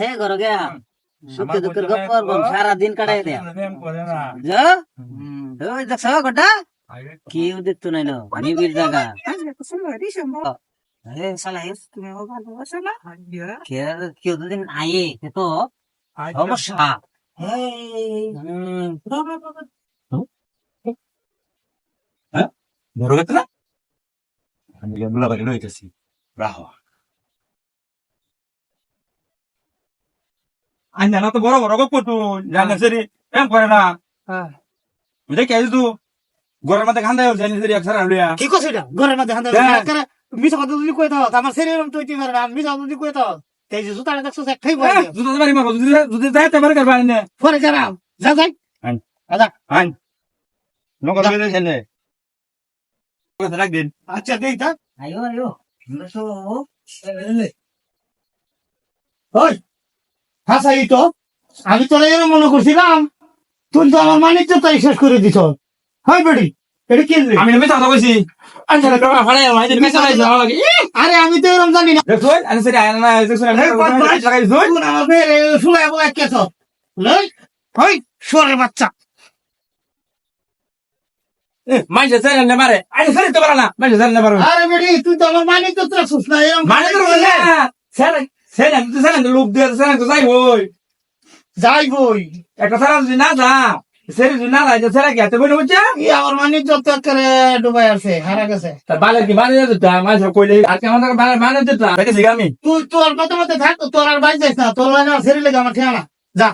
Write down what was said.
হে ঘরে গিয়া সুখে দুঃখের গপ্প করবো সারা দিন কাটাই দেয়া যা ওই দেখছ কটা কেউ দেখতো নাই না নিবিড় জায়গা কেউ দুদিন আয়ে তো সমস্যা বড় কথা না আমি গেমলা বাড়ি লইতেছি রাহ আইনা না তো বড় বড় গপ তো জানা সেরি এম করে না বুঝে কে আইছু গরের মধ্যে খান্দায় জানি সেরি একসারা লইয়া কি কইছ এটা ঘরের মধ্যে হান্দা করে মিছা কথা যদি কই দাও আমার শরীরম তো ইতি করে না মিছা কথা যদি কই দাও তাই যে জুতা দেখছ একটাই বলে জুতা মারি মারো যদি যাইতে পারে করবা না পরে যারাম যা যাই আইন আদা আইন নগর লইতে ছেলে কথা রাখ দিন আচ্ছা দেই তা আয়ো আয়ো বসো ওই হাসাই তো আমি তো এরকম মনে করছিলাম তুই তো আমার মানিক তো তাই শেষ করে দিছ হয় বেড়ি এটা কি আমি নেমে কথা কইছি আচ্ছা না তোমার ফাড়াই আমার দিন মেসা লাইছে আমার লাগে আরে আমি তো এরকম জানি না দেখো আরে সেরি আয়না না দেখছো না লাগাই দই তুই আমার ফেরে শুলাই বলে কেছ লই হই সরে বাচ্চা মাইছে সেরি না মারে আরে সেরি তো পারা না মাইছে সেরি না পারো আরে বেড়ি তুই তো আমার মানিক তো রাখছিস না এরকম মানে তো না সেরি সেরি তো সেরি লোক দিয়ে সেরি তো যাই হই যাই বই একটা সারা যদি না যা সেরি যদি না যায় সেরা কি হাতে বইনে বুঝছা ই আমার মানিক যত করে ডুবাই আছে হারা গেছে তার বালে কি মানে যেত মাইছে কইলে আর কেমন করে মানে যেত দেখে শিখামি তুই তোর মতো মতো থাক তোর আর বাইর যাইস না তোর লাগে সেরি লেগে আমার খেয়াল না যা